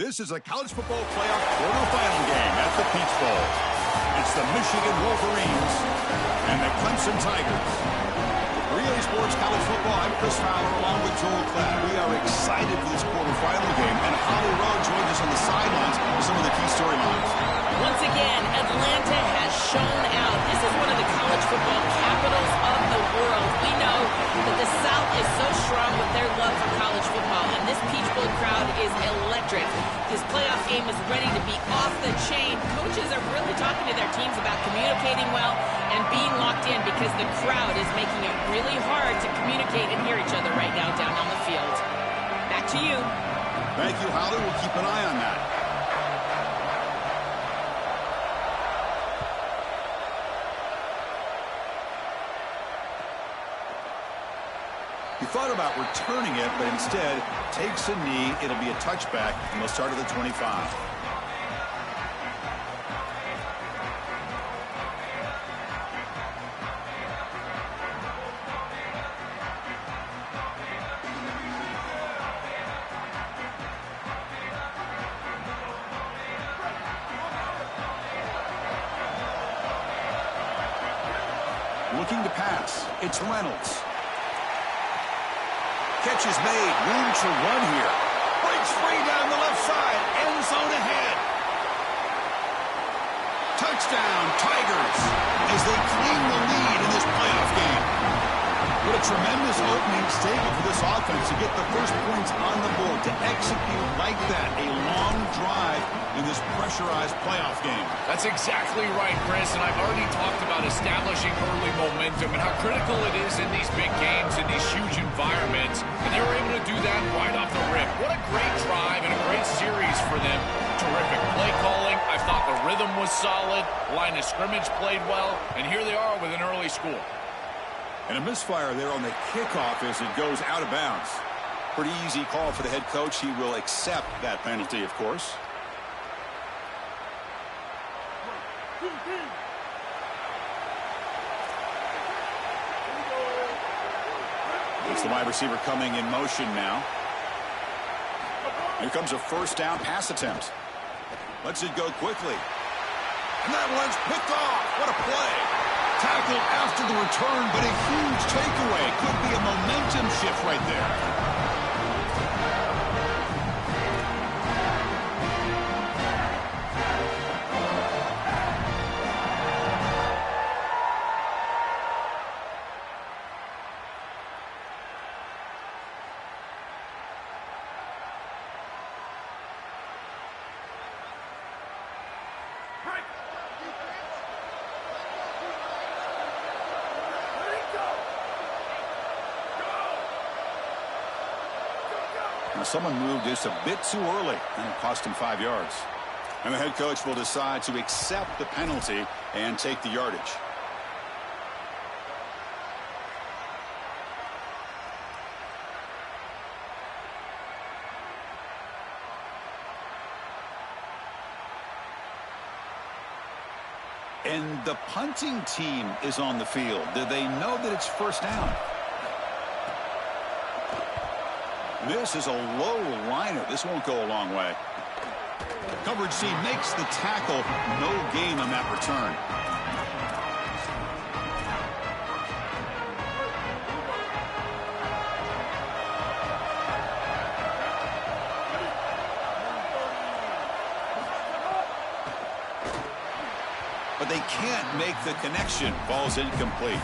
This is a college football playoff quarterfinal game at the Peach Bowl. It's the Michigan Wolverines and the Clemson Tigers. For EA Sports College Football, I'm Chris Fowler along with Joel Klatt. We are excited for this quarterfinal game, and Holly Rowe joins us on the sidelines with some of the key storylines. Once again, Atlanta has shown out. This is one of the college football capitals of the world. We know that the South is so strong with their love for college football, and this Peach Bowl crowd is electric. This playoff game is ready to be off the chain. Coaches are really talking to their teams about communicating well and being locked in because the crowd is making it really hard to communicate and hear each other right now down on the field. Back to you. Thank you, Holly. We'll keep an eye on that. He thought about returning it, but instead takes a knee. It'll be a touchback, and they'll start at the 25. Looking to pass. It's Reynolds. Catch is made. Room to run here. Breaks free down the left side. End zone ahead. Touchdown, Tigers, as they claim the lead in this playoff game. What a tremendous opening statement for this offense to get the first points on the board, to execute like that, a long drive in this pressurized playoff game. That's exactly right, Chris, and I've already talked about establishing early momentum and how critical it is in these big games, in these huge environments, and they were able to do that right off the rip. What a great drive and a great series for them. Terrific play calling. I thought the rhythm was solid. Line of scrimmage played well, and here they are with an early score. And a misfire there on the kickoff as it goes out of bounds. Pretty easy call for the head coach. He will accept that penalty, of course. It's the wide receiver coming in motion now. Here comes a first down pass attempt. Lets it go quickly. And that one's picked off. What a play. Tackled after the return, but a huge takeaway. Could be a momentum shift right there. Now someone moved just a bit too early, and it cost him 5 yards. And the head coach will decide to accept the penalty and take the yardage. And the punting team is on the field. Do they know that it's first down? This is a low liner. This won't go a long way. Coverage C makes the tackle. No gain on that return. But they can't make the connection. Ball's incomplete.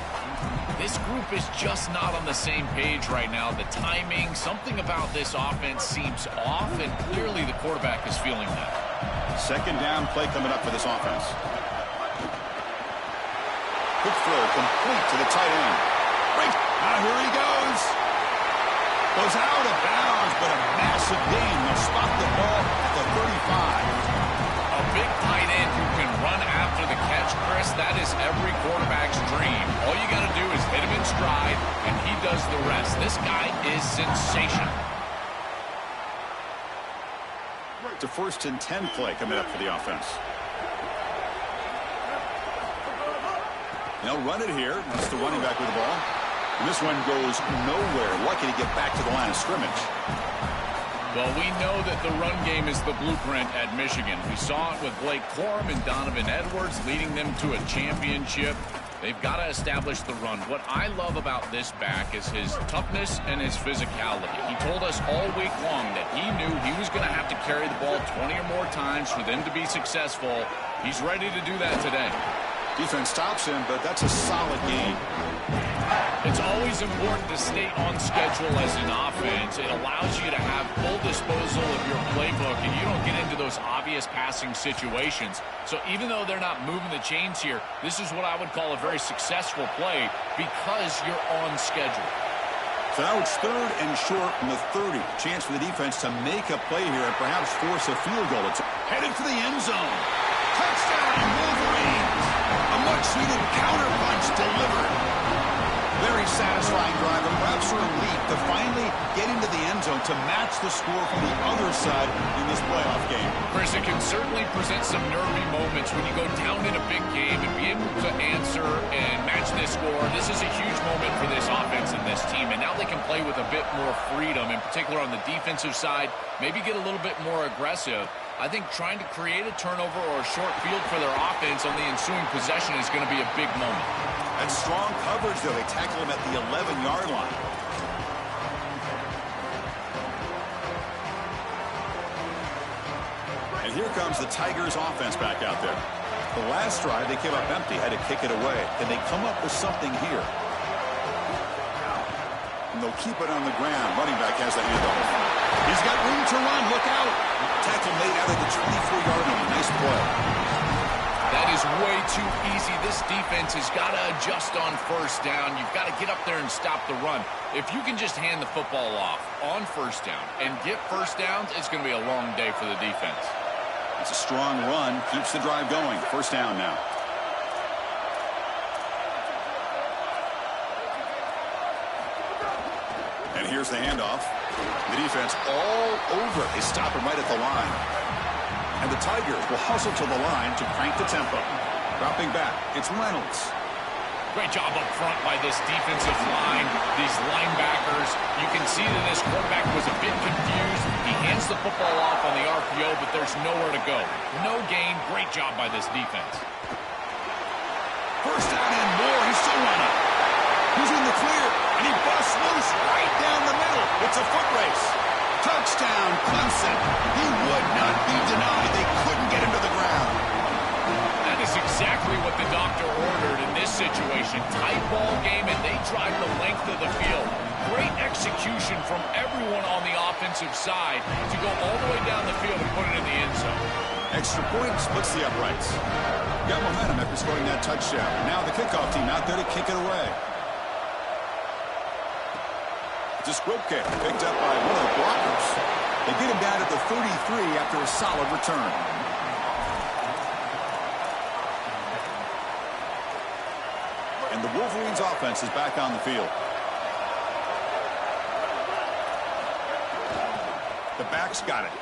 This group is just not on the same page right now. The timing, something about this offense seems off, and clearly the quarterback is feeling that. Second down play coming up for this offense. Quick throw complete to the tight end. Right, now here he goes. Goes out of bounds, but a massive gain. They'll spot the ball at the 35. A big tight end who can run after the catch, Chris, that is every quarterback's dream. All you got to do is hit him in stride, and he does the rest. This guy is sensational. It's a 1st and 10 play coming up for the offense. They'll run it here. That's the running back with the ball. And this one goes nowhere. Lucky to get back to the line of scrimmage. Well, we know that the run game is the blueprint at Michigan. We saw it with Blake Corum and Donovan Edwards leading them to a championship. They've got to establish the run. What I love about this back is his toughness and his physicality. He told us all week long that he knew he was going to have to carry the ball 20 or more times for them to be successful. He's ready to do that today. Defense stops him, but that's a solid game. It's always important to stay on schedule as an offense. It allows you to have full disposal of your playbook, and you don't get into those obvious passing situations. So even though they're not moving the chains here, this is what I would call a very successful play because you're on schedule. So now it's 3rd and short from the 30. Chance for the defense to make a play here and perhaps force a field goal. It's headed for the end zone. Touchdown, Wolverines! A much-needed counter-punch delivered. Very satisfying drive, and perhaps a relief to finally get into the end zone to match the score from the other side in this playoff game. Chris, it can certainly present some nervy moments when you go down in a big game and be able to answer and match this score. This is a huge moment for this offense and this team, and now they can play with a bit more freedom, in particular on the defensive side, maybe get a little bit more aggressive. I think trying to create a turnover or a short field for their offense on the ensuing possession is going to be a big moment. And strong coverage, though. They tackle him at the 11-yard line. And here comes the Tigers offense back out there. The last drive, they came up empty, had to kick it away. Can they come up with something here? And they'll keep it on the ground. Running back has the handoff. He's got room to run. Look out. Tackle made out of the 24-yard line. Nice play. That is way too easy. This defense has got to adjust on first down. You've got to get up there and stop the run. If you can just hand the football off on first down and get first downs, it's going to be a long day for the defense. It's a strong run. Keeps the drive going. First down now. And here's the handoff. The defense all over. They stop him right at the line. And the Tigers will hustle to the line to crank the tempo. Dropping back, it's Reynolds. Great job up front by this defensive line, these linebackers. You can see that this quarterback was a bit confused. He hands the football off on the RPO, but there's nowhere to go. No gain. Great job by this defense. First down and more. He's still running. He's in the clear, and he busts loose right down the middle. It's a foot race. Touchdown, Clemson. He would not be denied. They couldn't get him to the ground. That is exactly what the doctor ordered in this situation. Tight ball game, and they drive the length of the field. Great execution from everyone on the offensive side to go all the way down the field and put it in the end zone. Extra point splits the uprights. Got momentum after scoring that touchdown. Now the kickoff team out there to kick it away. It's a squib kick picked up by one of the blockers. They get him down at the 33 after a solid return. And the Wolverines offense is back on the field. The back's got it.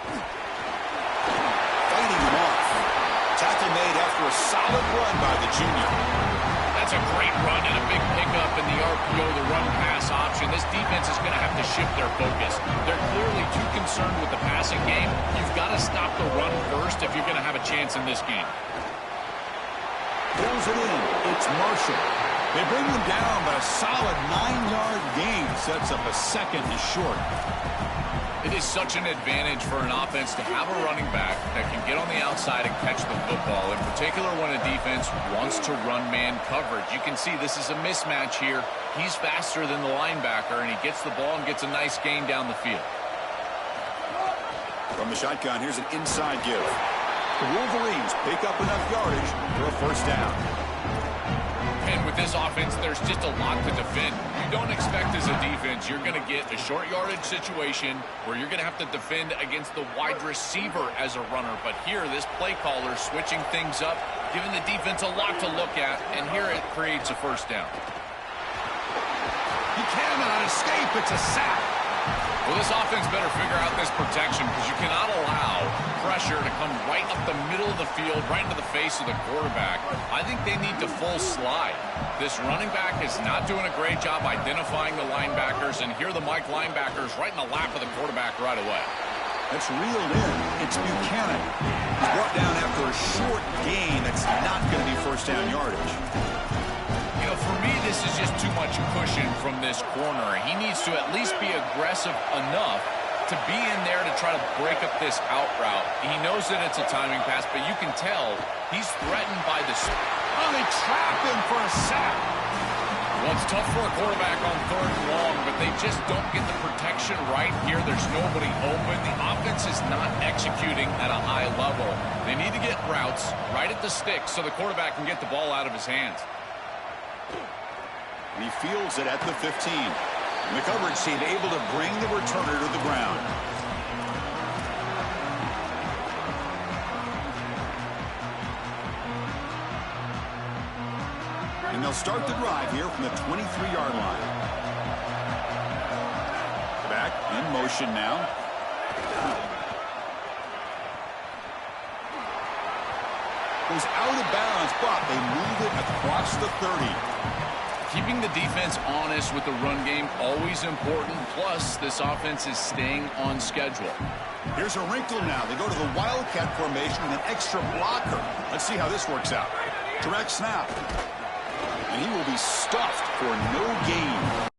Fighting him off. Tackle made after a solid run by the junior. That's a great run and a big pickup in the RPO, the run-pass option. This defense is going to have to shift their focus. They're clearly too concerned with the passing game. You've got to stop the run first if you're going to have a chance in this game. Pulls it in. It's Marshall. They bring him down, but a solid 9-yard gain sets up a second and short. It is such an advantage for an offense to have a running back that can get on the outside and catch the football, in particular when a defense wants to run man coverage. You can see this is a mismatch here. He's faster than the linebacker, and he gets the ball and gets a nice gain down the field. From the shotgun, here's an inside give. The Wolverines pick up enough yardage for a first down. And with this offense, there's just a lot to defend. You don't expect as a defense you're going to get a short yardage situation where you're going to have to defend against the wide receiver as a runner. But here, this play caller switching things up, giving the defense a lot to look at, and here it creates a first down. He cannot escape. It's a sack. Well, this offense better figure out this protection because you cannot allow pressure to come right up the middle of the field, right into the face of the quarterback. I think they need to full slide. This running back is not doing a great job identifying the linebackers, and here are the Mike linebackers right in the lap of the quarterback right away. That's reeled in. It's Buchanan. He's brought down after a short gain that's not going to be first down yardage. You know, for me, this is just too much cushion from this corner. He needs to at least be aggressive enough to be in there to try to break up this out route. He knows that it's a timing pass, but you can tell he's threatened by this. Oh, they trap him for a sack. Well, it's tough for a quarterback on 3rd and long, but they just don't get the protection right here. There's nobody open. The offense is not executing at a high level. They need to get routes right at the stick so the quarterback can get the ball out of his hands. And he fields it at the 15. And the coverage team able to bring the returner to the ground. And they'll start the drive here from the 23-yard line. Back in motion now. Goes out of bounds, but they move it across the 30. Keeping the defense honest with the run game, always important. Plus, this offense is staying on schedule. Here's a wrinkle now. They go to the Wildcat formation with an extra blocker. Let's see how this works out. Direct snap. And he will be stuffed for no gain.